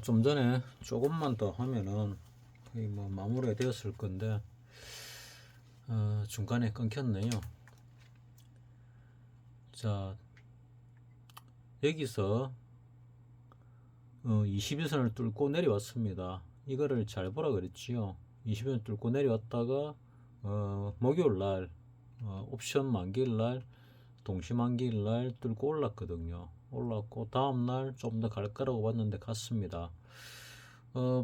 좀 전에 조금만 더 하면은 거의 뭐 마무리가 되었을 건데 중간에 끊겼네요. 자, 여기서 21선을 뚫고 내려왔습니다. 이거를 잘 보라 그랬지요. 21선 뚫고 내려왔다가 목요일 날 옵션 만기일 날 동시 만기일 날 뚫고 올랐거든요. 올랐고 다음 날 좀 더 갈 거라고 봤는데 갔습니다.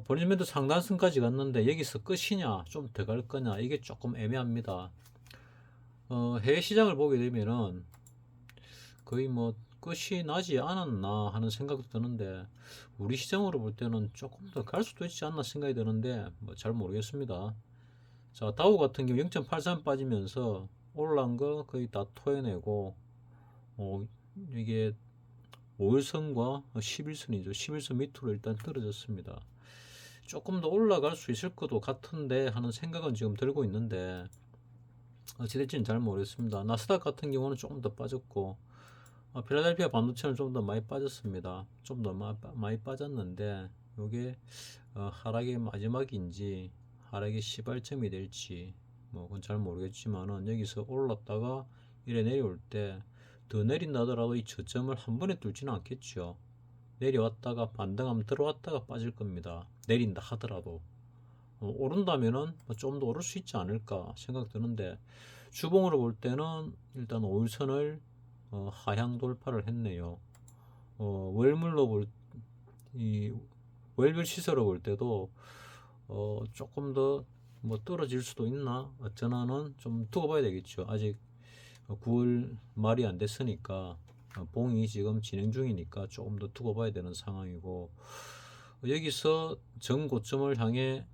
본인매도 상단선까지 갔는데 여기서 끝이냐 좀 더 갈 거냐 이게 조금 애매합니다. 해외 시장을 보게 되면은 거의 뭐 끝이 나지 않았나 하는 생각도 드는데 우리 시장으로 볼 때는 조금 더 갈 수도 있지 않나 생각이 드는데 뭐 잘 모르겠습니다. 자, 다우 같은 경우 0.83 빠지면서 올라온 거 거의 다 토해내고 이게 5일선과 11선이죠. 11선 밑으로 일단 떨어졌습니다. 조금 더 올라갈 수 있을 것도 같은데 하는 생각은 지금 들고 있는데 어찌될지는 잘 모르겠습니다. 나스닥 같은 경우는 조금 더 빠졌고 필라델피아 반도체는 좀 더 많이 빠졌습니다. 좀 더 많이 빠졌는데 이게 하락의 마지막인지 하락의 시발점이 될지 뭐 그건 잘 모르겠지만은 여기서 올랐다가 이래 내려올 때 더 내린다 하더라도 이 저점을 한 번에 뚫지는 않겠죠. 내려왔다가 반등하면 들어왔다가 빠질 겁니다. 내린다 하더라도 오른다면은 좀 더 오를 수 있지 않을까 생각 드는데 주봉으로 볼 때는 일단 5일선을 하향 돌파를 했네요. 월물로 이 월별 시세로 볼 때도 조금 더 뭐 떨어질 수도 있나 어쩌나는 좀 두고 봐야 되겠죠. 아직 9월 말이 안 됐으니까 봉이 지금 진행 중이니까 조금 더 두고 봐야 되는 상황이고 여기서 전고점을 향해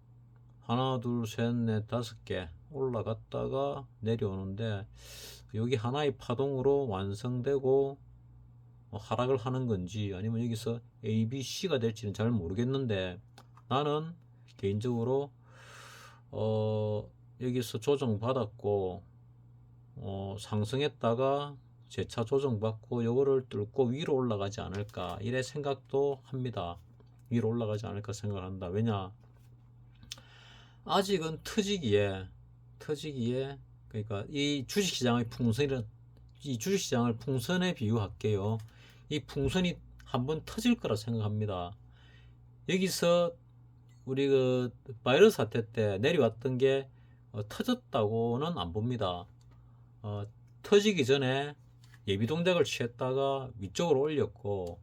하나 둘셋넷 다섯 개 올라갔다가 내려오는데 여기 하나의 파동으로 완성되고 하락을 하는 건지 아니면 여기서 A, B, C가 될지는 잘 모르겠는데 나는 개인적으로 여기서 조정받았고 상승했다가 재차 조정받고 요거를 뚫고 위로 올라가지 않을까 이래 생각도 합니다. 위로 올라가지 않을까 생각을 한다. 왜냐 아직은 터지기에 그러니까 이 주식시장의 풍선이란 이 주식시장을 풍선에 비유할게요. 이 풍선이 한번 터질 거라 생각합니다. 여기서 우리 그 바이러스 사태 때 내려왔던 게 터졌다고는 안 봅니다. 터지기 전에 예비 동작을 취했다가 위쪽으로 올렸고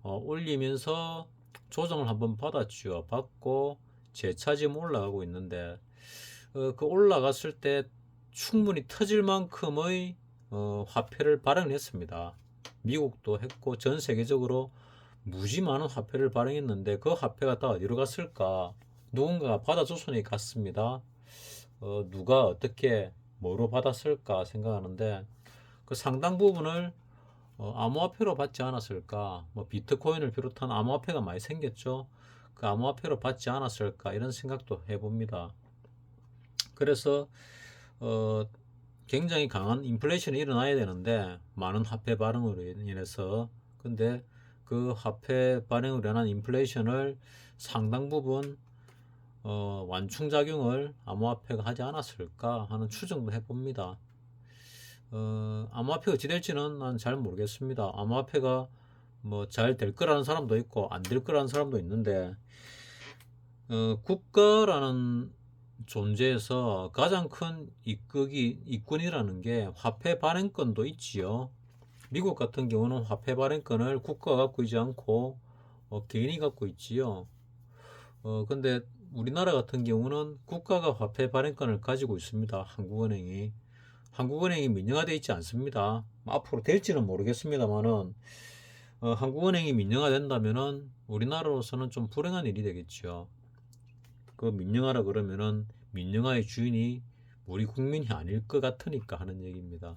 올리면서 조정을 한번 받았죠. 받고 재차 지금 올라가고 있는데 그 올라갔을 때 충분히 터질 만큼의 화폐를 발행했습니다. 미국도 했고 전 세계적으로 무지 많은 화폐를 발행했는데 그 화폐가 다 어디로 갔을까? 누군가가 받아줬으니 갔습니다. 누가 어떻게 뭐로 받았을까 생각하는데 그 상당 부분을 암호화폐로 받지 않았을까? 뭐 비트코인을 비롯한 암호화폐가 많이 생겼죠. 그 암호화폐로 받지 않았을까? 이런 생각도 해봅니다. 그래서 어, 굉장히 강한 인플레이션이 일어나야 되는데 많은 화폐 발행으로 인해서 근데 그 화폐 발행으로 인한 인플레이션을 상당 부분 완충작용을 암호화폐가 하지 않았을까 하는 추정도 해봅니다. 암호화폐가 어찌 될지는 난 잘 모르겠습니다. 암호화폐가 뭐 잘 될 거라는 사람도 있고 안 될 거라는 사람도 있는데 국가라는 존재에서 가장 큰 이권이라는 게 화폐 발행권도 있지요. 미국 같은 경우는 화폐 발행권을 국가가 갖고 있지 않고 개인이 갖고 있지요. 근데 우리나라 같은 경우는 국가가 화폐 발행권을 가지고 있습니다. 한국은행이 민영화되어 있지 않습니다. 앞으로 될지는 모르겠습니다만은 한국은행이 민영화된다면은 우리나라로서는 좀 불행한 일이 되겠죠. 그 민영화라 그러면은 민영화의 주인이 우리 국민이 아닐 것 같으니까 하는 얘기입니다.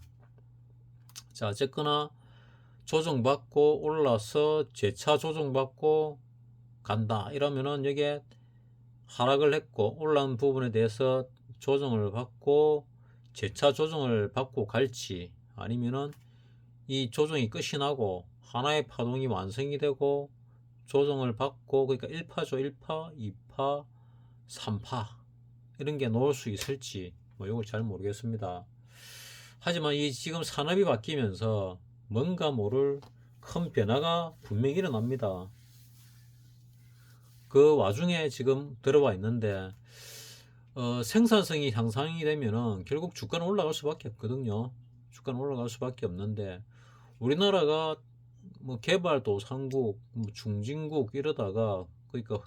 자, 어쨌거나 조정받고 올라서 재차 조정받고 간다 이러면은 여기에 하락을 했고 올라온 부분에 대해서 조정을 받고 재차 조정을 받고 갈지 아니면은 이 조정이 끝이 나고 하나의 파동이 완성이 되고 조정을 받고, 그러니까 1파죠. 1파, 2파, 3파 이런 게 나올 수 있을지 뭐 이걸 잘 모르겠습니다. 하지만 이 지금 산업이 바뀌면서 뭔가 모를 큰 변화가 분명히 일어납니다. 그 와중에 지금 들어와 있는데 생산성이 향상이 되면은 결국 주가는 올라갈 수밖에 없거든요. 주가는 올라갈 수밖에 없는데 우리나라가 뭐 개발도상국, 뭐 중진국 이러다가 그러니까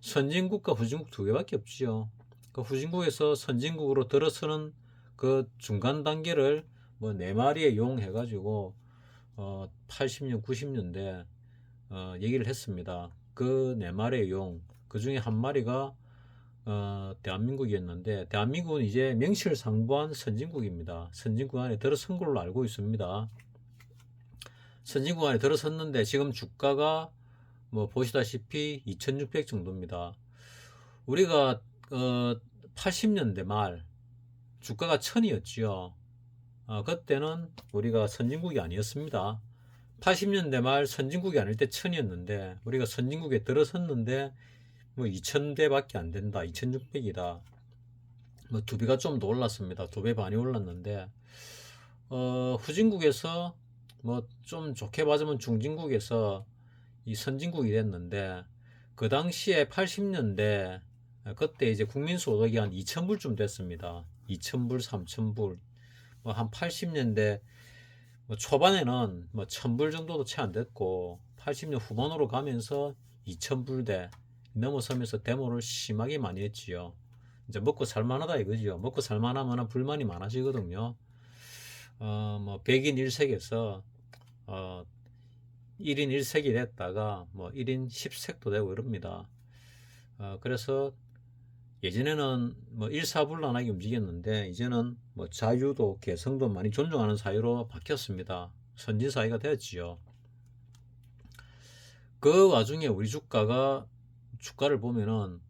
선진국과 후진국 두 개밖에 없지요. 그 후진국에서 선진국으로 들어서는 그 중간 단계를 뭐 네 마리의 용 해가지고 80년, 90년대 얘기를 했습니다. 그 네 마리의 용, 그 중에 한 마리가 대한민국이었는데 대한민국은 이제 명실상부한 선진국입니다. 선진국 안에 들어선 걸로 알고 있습니다. 선진국 안에 들어섰는데 지금 주가가 뭐 보시다시피 2600 정도입니다. 우리가 80년대 말 주가가 1000이었지요. 그때는 우리가 선진국이 아니었습니다. 80년대 말 선진국이 아닐 때 1000이었는데 우리가 선진국에 들어섰는데 뭐 2000대밖에 안 된다. 2600이다. 뭐 두 배가 좀 더 올랐습니다. 두 배 반이 올랐는데 후진국에서 뭐 좀 좋게 봐주면 중진국에서 이 선진국이 됐는데 그 당시에 80년대 그때 이제 국민소득이 한 2000불쯤 됐습니다. 2000불, 3000불. 뭐 한 80년대 뭐 초반에는 뭐 1000불 정도도 채 안 됐고 80년 후반으로 가면서 2000불대 넘어서면서 데모를 심하게 많이 했지요. 이제 먹고 살만하다 이거지요. 먹고 살만하면 불만이 많아지거든요. 뭐 백인 1색에서 1인 1색이 됐다가 뭐 1인 10색도 되고 이럽니다. 그래서 예전에는 뭐 일사불란하게 움직였는데 이제는 뭐 자유도 개성도 많이 존중하는 사회로 바뀌었습니다. 선진 사회가 되었지요. 그 와중에 우리 주가를 보면은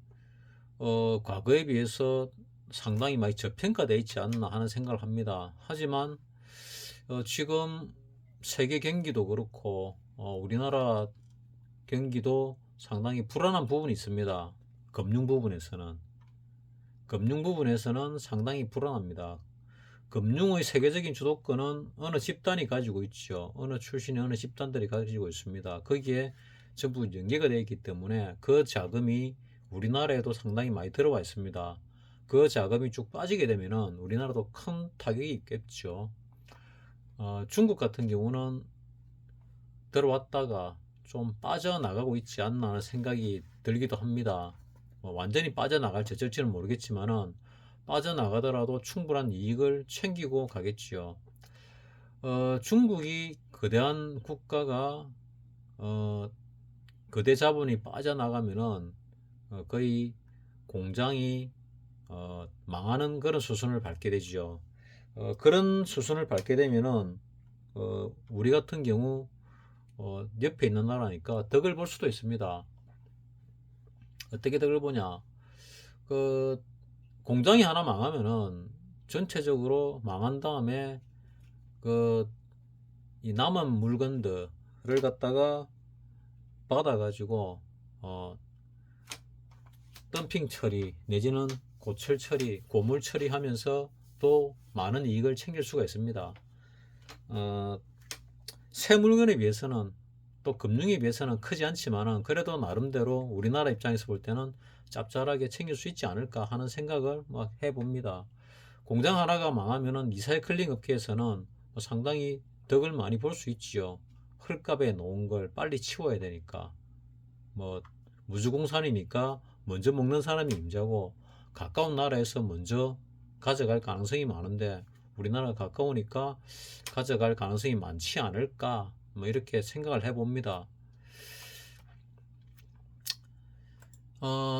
과거에 비해서 상당히 많이 저평가되어 있지 않나 하는 생각을 합니다. 하지만 지금 세계 경기도 그렇고 우리나라 경기도 상당히 불안한 부분이 있습니다. 금융 부분에서는 상당히 불안합니다. 금융의 세계적인 주도권은 어느 집단이 가지고 있죠. 어느 출신의 어느 집단들이 가지고 있습니다. 거기에 전부 연계가 되어 있기 때문에 그 자금이 우리나라에도 상당히 많이 들어와 있습니다. 그 자금이 쭉 빠지게 되면은 우리나라도 큰 타격이 있겠죠. 중국 같은 경우는 들어왔다가 좀 빠져나가고 있지 않나 하는 생각이 들기도 합니다. 완전히 빠져나갈지 어쩔지는 모르겠지만은 빠져나가더라도 충분한 이익을 챙기고 가겠지요. 중국이 거대한 국가가 거대 자본이 빠져나가면은 거의 공장이 망하는 그런 수순을 밟게 되죠. 그런 수순을 밟게 되면은 우리 같은 경우 옆에 있는 나라니까 덕을 볼 수도 있습니다. 어떻게 덕을 보냐? 그 공장이 하나 망하면은 전체적으로 망한 다음에 그 이 남은 물건들을 갖다가 받아가지고 덤핑 처리 내지는 고철 처리, 고물 처리하면서 또 많은 이익을 챙길 수가 있습니다. 새 물건에 비해서는 또 금융에 비해서는 크지 않지만은 그래도 나름대로 우리나라 입장에서 볼 때는 짭짤하게 챙길 수 있지 않을까 하는 생각을 해봅니다. 공장 하나가 망하면은 리사이클링 업계에서는 상당히 덕을 많이 볼 수 있지요. 헐값에 놓은 걸 빨리 치워야 되니까 뭐 무주공산이니까 먼저 먹는 사람이 임자고 가까운 나라에서 먼저 가져갈 가능성이 많은데 우리나라가 가까우니까 가져갈 가능성이 많지 않을까 뭐 이렇게 생각을 해봅니다.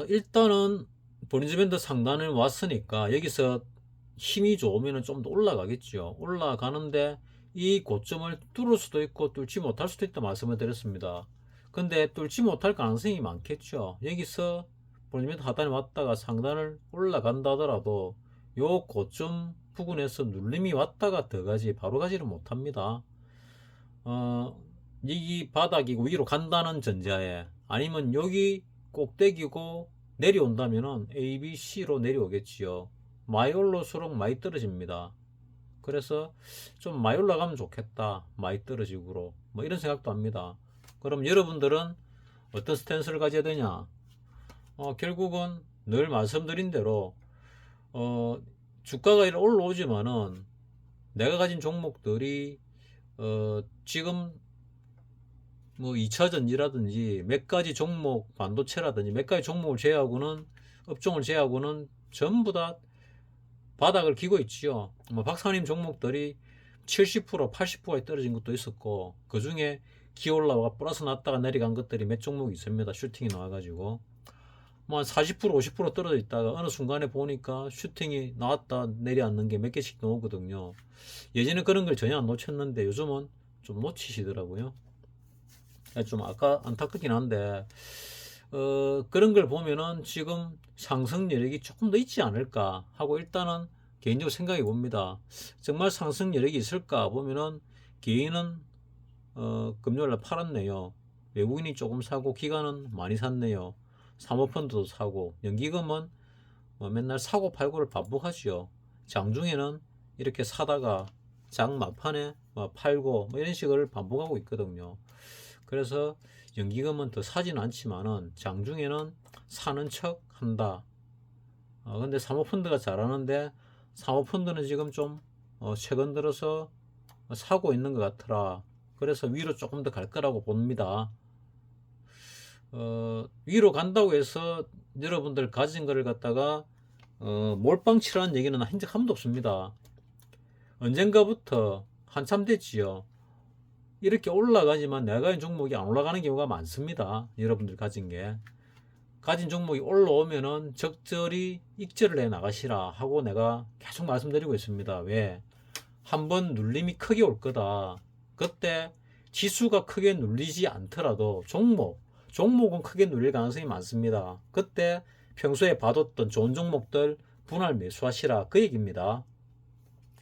일단은 볼린저밴드 상단을 왔으니까 여기서 힘이 좋으면 좀 더 올라가겠죠. 올라가는데 이 고점을 뚫을 수도 있고 뚫지 못할 수도 있다 말씀을 드렸습니다. 근데 뚫지 못할 가능성이 많겠죠. 여기서 볼린저밴드 하단에 왔다가 상단을 올라간다 하더라도 요 고점 부근에서 눌림이 왔다가 더 가지 바로 가지를 못합니다. 이 바닥이 위로 간다는 전제하에 아니면 여기 꼭대기고 내려온다면은 A, B, C로 내려오겠지요. 많이 올라올수록 많이 떨어집니다. 그래서 좀 많이 올라가면 좋겠다. 많이 떨어지고 뭐 이런 생각도 합니다. 그럼 여러분들은 어떤 스탠스를 가져야 되냐? 결국은 늘 말씀드린 대로 주가가 올라오지만은 내가 가진 종목들이 지금 뭐 2차전지라든지 몇 가지 종목, 반도체라든지 몇 가지 종목을 제외하고는, 업종을 제외하고는 전부 다 바닥을 기고 있지요. 뭐 박사님 종목들이 70%, 80%가 떨어진 것도 있었고, 그 중에 기어올라와 플러스 났다가 내려간 것들이 몇 종목이 있습니다. 슈팅이 나와가지고. 뭐 한 40%, 50% 떨어져 있다가 어느 순간에 보니까 슈팅이 나왔다 내려앉는 게 몇 개씩 나오거든요. 예전에 그런 걸 전혀 안 놓쳤는데 요즘은 좀 놓치시더라고요. 좀 아까 안타깝긴 한데 그런 걸 보면은 지금 상승 여력이 조금 더 있지 않을까 하고 일단은 개인적으로 생각해 봅니다. 정말 상승 여력이 있을까 보면은 개인은 금요일날 팔았네요. 외국인이 조금 사고 기관은 많이 샀네요. 사모펀드도 사고 연기금은 뭐 맨날 사고 팔고를 반복하죠. 장중에는 이렇게 사다가 장 막판에 뭐 팔고 뭐 이런 식을 반복하고 있거든요. 그래서 연기금은 더 사지는 않지만은 장중에는 사는 척 한다. 근데 사모펀드가 잘하는데 사모펀드는 지금 좀 최근 들어서 사고 있는 것 같더라. 그래서 위로 조금 더 갈 거라고 봅니다. 위로 간다고 해서 여러분들 가진 거를 갖다가 몰빵 치라는 얘기는 한 적 한 번도 없습니다. 언젠가부터 한참 됐지요. 이렇게 올라가지만 내가 가진 종목이 안 올라가는 경우가 많습니다. 여러분들 가진 게. 가진 종목이 올라오면은 적절히 익절을 해 나가시라 하고 내가 계속 말씀드리고 있습니다. 왜? 한번 눌림이 크게 올 거다. 그때 지수가 크게 눌리지 않더라도 종목은 크게 눌릴 가능성이 많습니다. 그때 평소에 봐뒀던 좋은 종목들 분할 매수하시라 그 얘기입니다.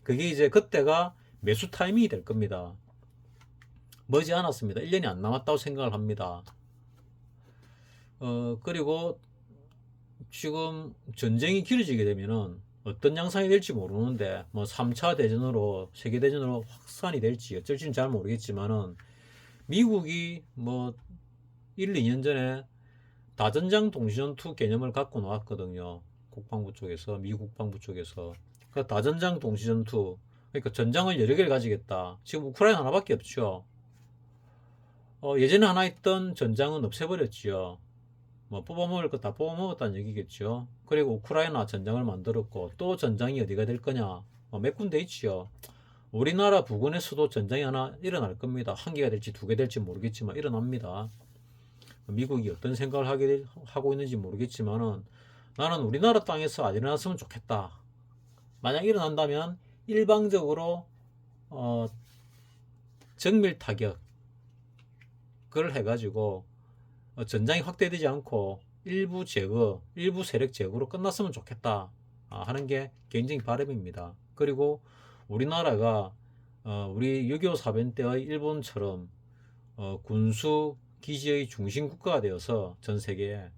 그게 이제 그때가 매수 타이밍이 될 겁니다. 머지 않았습니다. 1년이 안 남았다고 생각을 합니다. 그리고 지금 전쟁이 길어지게 되면은 어떤 양상이 될지 모르는데 뭐 3차 대전으로 세계대전으로 확산이 될지 어쩔지는 잘 모르겠지만은 미국이 뭐 1, 2년 전에 다전장 동시전투 개념을 갖고 나왔거든요. 국방부 쪽에서 미국 국방부 쪽에서 그 다전장 동시전투 그러니까 전장을 여러 개를 가지겠다. 지금 우크라이나 하나밖에 없죠. 예전에 하나 있던 전장은 없애버렸지요. 뭐 뽑아먹을 거 다 뽑아먹었다는 얘기겠죠. 그리고 우크라이나 전장을 만들었고 또 전장이 어디가 될 거냐? 몇 군데 있지요. 우리나라 부근에서도 전장이 하나 일어날 겁니다. 한 개가 될지 두 개 될지 모르겠지만 일어납니다. 미국이 어떤 생각을 하고 있는지 모르겠지만은 나는 우리나라 땅에서 안 일어났으면 좋겠다. 만약 일어난다면 일방적으로 정밀 타격을 해가지고 전장이 확대되지 않고 일부 제거, 일부 세력 제거로 끝났으면 좋겠다 하는 게 개인적인 바람입니다. 그리고 우리나라가 우리 6.25 사변 때의 일본처럼 군수 기지의 중심 국가가 되어서 전 세계에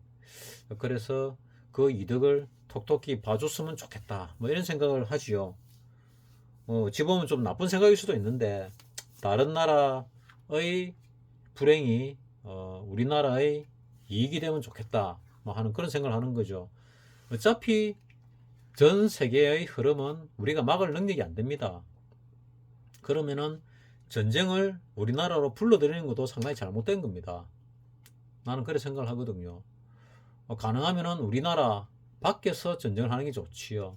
그래서 그 이득을 톡톡히 봐줬으면 좋겠다 뭐 이런 생각을 하지요. 지금은 좀 나쁜 생각일 수도 있는데 다른 나라의 불행이 우리나라의 이익이 되면 좋겠다 뭐 하는 그런 생각을 하는 거죠. 어차피 전 세계의 흐름은 우리가 막을 능력이 안 됩니다. 그러면은 전쟁을 우리나라로 불러들이는 것도 상당히 잘못된 겁니다. 나는 그렇게 생각을 하거든요. 가능하면은 우리나라 밖에서 전쟁을 하는 게 좋지요.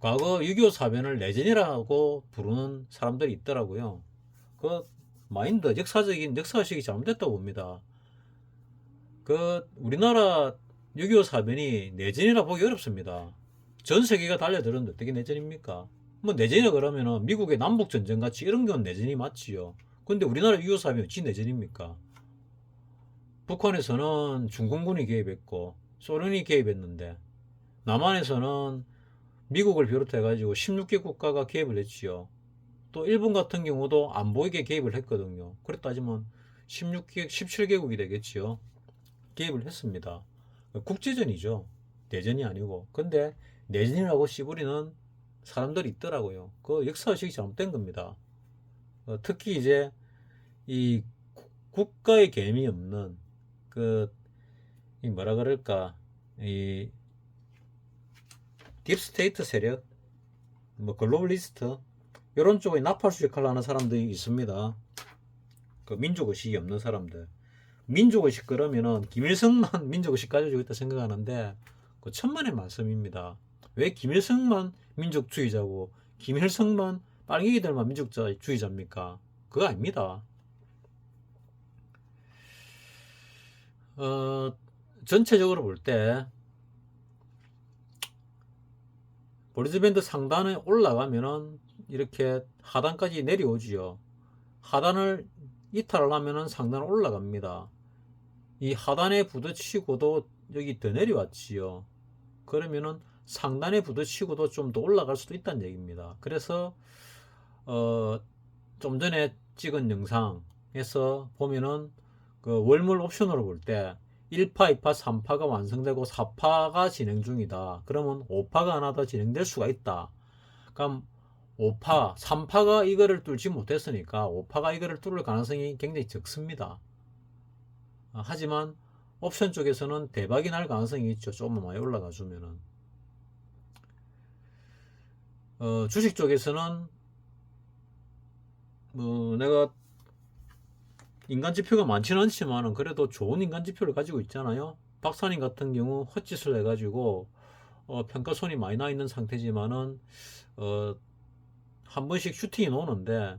과거 6.25 사변을 내전이라고 부르는 사람들이 있더라고요. 그 마인드, 역사식이 잘못됐다고 봅니다. 우리나라 6.25 사변이 내전이라 보기 어렵습니다. 전 세계가 달려들었는데 어떻게 내전입니까? 뭐 내전이라 그러면은 미국의 남북전쟁 같이 이런 건 내전이 맞지요. 근데 우리나라 6.25 사변이 어찌 내전입니까? 북한에서는 중공군이 개입했고 소련이 개입했는데 남한에서는 미국을 비롯해가지고 16개 국가가 개입을 했지요. 또 일본 같은 경우도 안 보이게 개입을 했거든요. 그랬다 하지만 16개, 17개국이 되겠지요. 개입을 했습니다. 국제전이죠. 내전이 아니고. 근데 내전이라고 씨부리는 사람들이 있더라고요. 그 역사의식이 잘못된 겁니다. 특히 이제 이 국가의 개념이 없는 그 이 뭐라 그럴까 이 딥스테이트 세력, 뭐 글로벌리스트 이런 쪽에 나팔수 역할을 하는 사람들이 있습니다. 그 민족의식이 없는 사람들. 민족의식 그러면은 김일성만 민족의식 가지고 있다 생각하는데 그 천만의 말씀입니다. 왜 김일성만 민족주의자고 김일성만 빨갱이들만 민족주의자입니까? 그거 아닙니다. 전체적으로 볼 때 보리스밴드 상단에 올라가면은 이렇게 하단까지 내려오지요. 하단을 이탈을 하면은 상단을 올라갑니다. 이 하단에 부딪히고도 여기 더 내려왔지요. 그러면은 상단에 부딪히고도 좀 더 올라갈 수도 있다는 얘기입니다. 그래서 좀 전에 찍은 영상에서 보면은 그 월물 옵션으로 볼 때 1파, 2파, 3파가 완성되고 4파가 진행 중이다. 그러면 5파가 하나 더 진행될 수가 있다. 그럼 5파, 3파가 이거를 뚫지 못했으니까 5파가 이거를 뚫을 가능성이 굉장히 적습니다. 하지만 옵션 쪽에서는 대박이 날 가능성이 있죠. 조금만 많이 올라가 주면은. 주식 쪽에서는 내가 인간 지표가 많지는 않지만 그래도 좋은 인간 지표를 가지고 있잖아요. 박사님 같은 경우 헛짓을 해가지고 평가손이 많이 나 있는 상태지만은 한 번씩 슈팅이 나오는데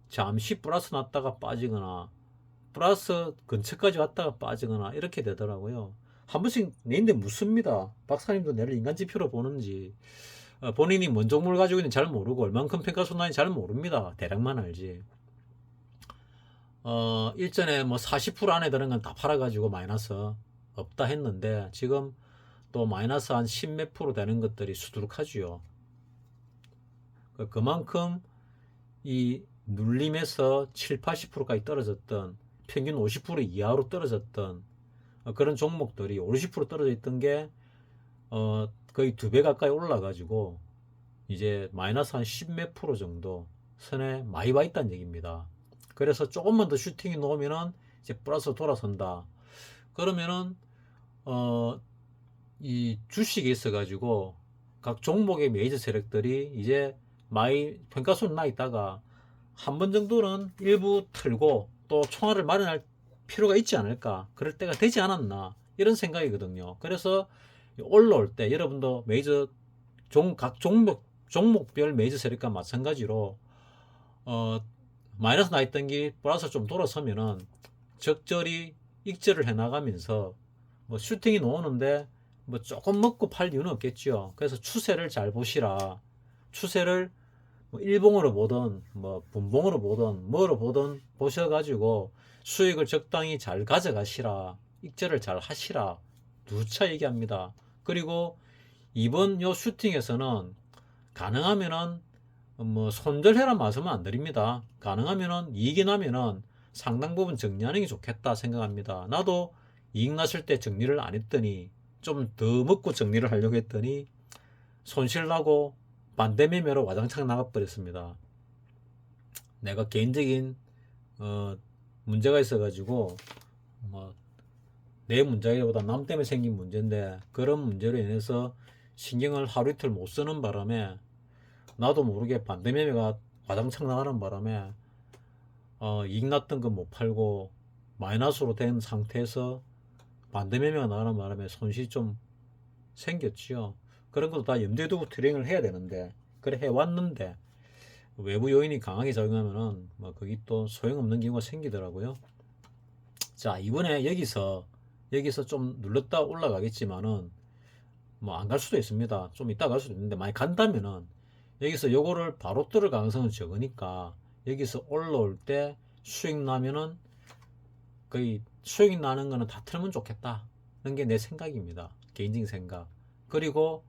잠시 플러스 났다가 빠지거나 플러스 근처까지 왔다가 빠지거나 이렇게 되더라고요. 한 번씩 내인데 묻습니다. 박사님도 내를 인간 지표로 보는지 본인이 뭔 종목을 가지고 있는지 잘 모르고 얼만큼 평가손 나는지 잘 모릅니다. 대략만 알지. 일전에 뭐 40% 안에 드는 건 다 팔아가지고 마이너스 없다 했는데 지금 또 마이너스 한 10 몇 프로 되는 것들이 수두룩하지요. 그만큼 이 눌림에서 7, 80%까지 떨어졌던 평균 50% 이하로 떨어졌던 그런 종목들이 50% 떨어져 있던 게 거의 2배 가까이 올라가지고 이제 마이너스 한 10 몇 프로 정도 선에 많이 와 있다는 얘기입니다. 그래서 조금만 더 슈팅이 놓으면은 이제 플러스 돌아선다. 그러면은 이 주식에 있어 가지고 각 종목의 메이저 세력들이 이제 많이 평가손 나 있다가 한 번 정도는 일부 틀고 또 총알을 마련할 필요가 있지 않을까. 그럴 때가 되지 않았나 이런 생각이거든요. 그래서 올라올 때 여러분도 메이저 각 종목별 메이저 세력과 마찬가지로 마이너스 나 있던 게 플러스 좀 돌아서면은 적절히 익절을 해 나가면서 뭐 슈팅이 나오는데 뭐 조금 먹고 팔 이유는 없겠죠. 그래서 추세를 잘 보시라. 추세를 뭐 일봉으로 보든 뭐 분봉으로 보든 뭐로 보든 보셔가지고 수익을 적당히 잘 가져가시라. 익절을 잘 하시라. 누차 얘기합니다. 그리고 이번 요 슈팅에서는 가능하면은 뭐 손절해라 말씀은 안 드립니다. 가능하면은 이익이 나면은 상당 부분 정리하는 게 좋겠다 생각합니다. 나도 이익 났을 때 정리를 안 했더니 좀 더 먹고 정리를 하려고 했더니 손실 나고 반대 매매로 와장창 나가버렸습니다. 내가 개인적인 문제가 있어가지고 뭐 내 문제보다 남 때문에 생긴 문제인데 그런 문제로 인해서 신경을 하루 이틀 못 쓰는 바람에 나도 모르게 반대 매매가 와장창 나가는 바람에 이익 났던 거 못 팔고 마이너스로 된 상태에서 반대 매매가 나가는 바람에 손실이 좀 생겼지요. 그런 것도 다 염두에 두고 트레이닝을 해야 되는데 그래 해왔는데 외부 요인이 강하게 작용하면은 뭐 거기 또 소용없는 경우가 생기더라고요. 자, 이번에 여기서 좀 눌렀다 올라가겠지만은 뭐 안 갈 수도 있습니다. 좀 이따 갈 수도 있는데 많이 간다면은 여기서 요거를 바로 뚫을 가능성은 적으니까 여기서 올라올 때 수익 나면은 거의 수익 나는 거는 다 틀면 좋겠다. 는 게 내 생각입니다. 개인적인 생각. 그리고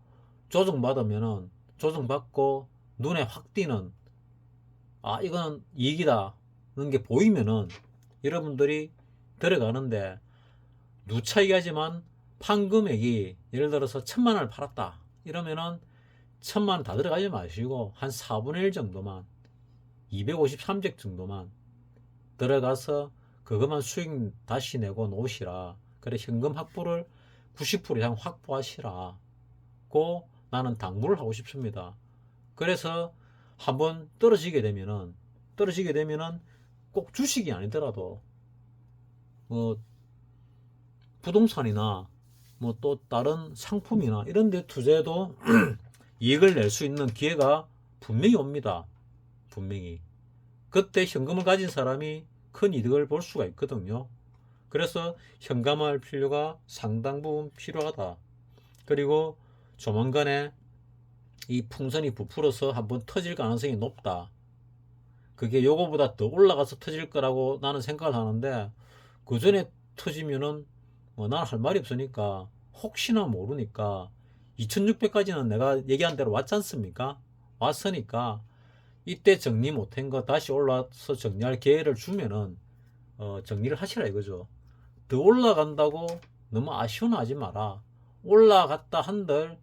조정받으면은 조정받고 눈에 확 띄는 이거는 이익이다. 는 게 보이면은 여러분들이 들어가는데 누차 얘기하지만 판 금액이 예를 들어서 1,000만 원을 팔았다 이러면은 1,000만 원 다 들어가지 마시고 한 4분의 1 정도만 253잭 정도만 들어가서 그것만 수익 다시 내고 놓으시라. 그래 현금 확보를 90% 이상 확보하시라. 고 나는 당부를 하고 싶습니다. 그래서 한번 떨어지게 되면은 꼭 주식이 아니더라도 뭐 부동산이나 뭐 또 다른 상품이나 이런 데 투자해도 이익을 낼 수 있는 기회가 분명히 옵니다. 분명히. 그때 현금을 가진 사람이 큰 이득을 볼 수가 있거든요. 그래서 현금화할 필요가 상당 부분 필요하다. 그리고 조만간에 이 풍선이 부풀어서 한번 터질 가능성이 높다. 그게 요거보다 더 올라가서 터질 거라고 나는 생각을 하는데 그 전에 터지면은 뭐 나는 할 말이 없으니까 혹시나 모르니까 2600까지는 내가 얘기한 대로 왔지 않습니까? 왔으니까 이때 정리 못한 거 다시 올라서 정리할 기회를 주면은 정리를 하시라 이거죠. 더 올라간다고 너무 아쉬워하지 마라. 올라갔다 한들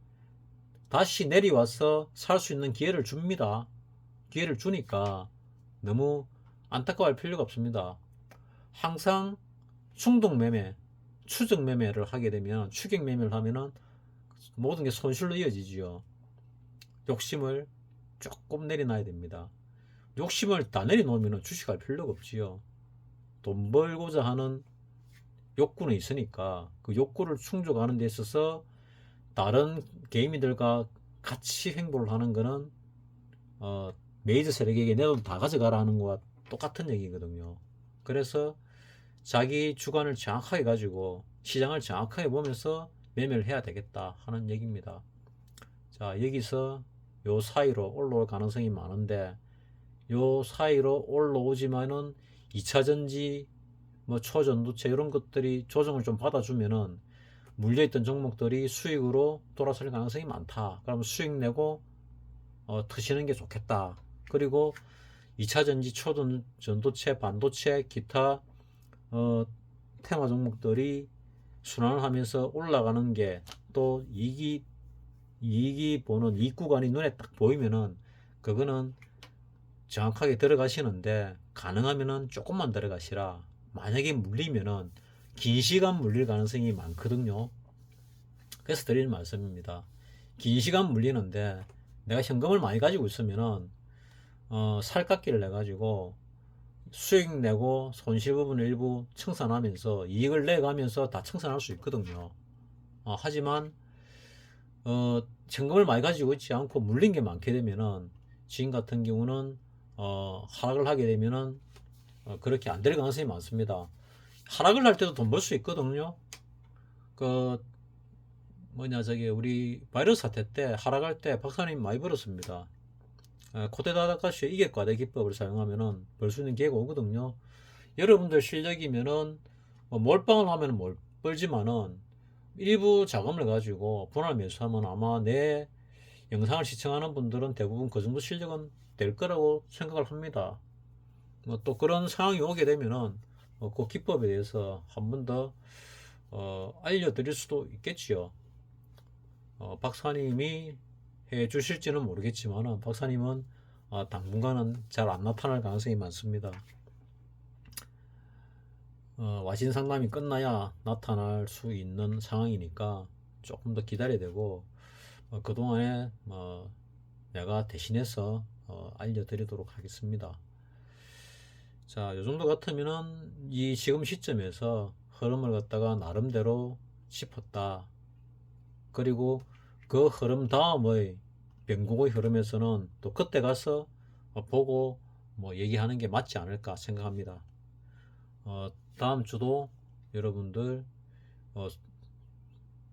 다시 내려와서 살 수 있는 기회를 줍니다. 기회를 주니까 너무 안타까워할 필요가 없습니다. 항상 충동 매매, 추적 매매를 하게 되면 추격 매매를 하면은 모든 게 손실로 이어지지요. 욕심을 조금 내려놔야 됩니다. 욕심을 다 내려놓으면 주식할 필요가 없지요. 돈 벌고자 하는 욕구는 있으니까 그 욕구를 충족하는 데 있어서 다른 개미들과 같이 행보를 하는 거는 메이저 세력에게 내 돈 다 가져가라 하는 거와 똑같은 얘기거든요. 그래서 자기 주관을 정확하게 가지고 시장을 정확하게 보면서 매매를 해야 되겠다 하는 얘기입니다. 자, 여기서 요 사이로 올라올 가능성이 많은데 요 사이로 올라오지만은 2차전지 뭐 초전도체 이런 것들이 조정을 좀 받아주면은 물려있던 종목들이 수익으로 돌아설 가능성이 많다. 그러면 수익 내고 트시는 게 좋겠다. 그리고 2차전지 초전도체 반도체 기타 테마 종목들이 순환을 하면서 올라가는 게 또 이익이 보는 이익 구간이 눈에 딱 보이면은 그거는 정확하게 들어가시는데 가능하면은 조금만 들어가시라. 만약에 물리면은 긴 시간 물릴 가능성이 많거든요. 그래서 드리는 말씀입니다. 긴 시간 물리는데 내가 현금을 많이 가지고 있으면은 살깎기를 내 가지고 수익 내고 손실 부분을 일부 청산하면서 이익을 내가면서 다 청산할 수 있거든요. 하지만 현금을 많이 가지고 있지 않고 물린 게 많게 되면은 지금 같은 경우는 하락을 하게 되면은 그렇게 안 될 가능성이 많습니다. 하락을 할 때도 돈 벌 수 있거든요. 그 저기 우리 바이러스 사태 때 하락할 때 박사님 많이 벌었습니다. 코테다다카시의 이객 과대 기법을 사용하면은 벌 수 있는 기회가 오거든요. 여러분들 실력이면은 몰빵을 하면 못 벌지만은 일부 자금을 가지고 분할 매수하면 아마 내 영상을 시청하는 분들은 대부분 그 정도 실력은 될 거라고 생각을 합니다. 또 그런 상황이 오게 되면은 그 기법에 대해서 한 번 더 알려드릴 수도 있겠지요. 박사님이 해 주실지는 모르겠지만 박사님은 당분간은 잘 안 나타날 가능성이 많습니다. 와신 상담이 끝나야 나타날 수 있는 상황이니까 조금 더 기다려야 되고 그동안에 내가 대신해서 알려드리도록 하겠습니다. 자, 요 정도 같으면은 이 지금 시점에서 흐름을 갖다가 나름대로 짚었다. 그리고 그 흐름 다음의 변곡의 흐름에서는 또 그때 가서 보고 얘기하는 게 맞지 않을까 생각합니다. 다음 주도 여러분들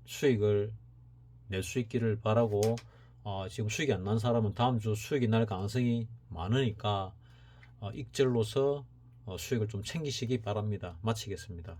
수익을 낼 수 있기를 바라고 지금 수익이 안 난 사람은 다음 주 수익이 날 가능성이 많으니까 익절로서 수익을 좀 챙기시기 바랍니다. 마치겠습니다.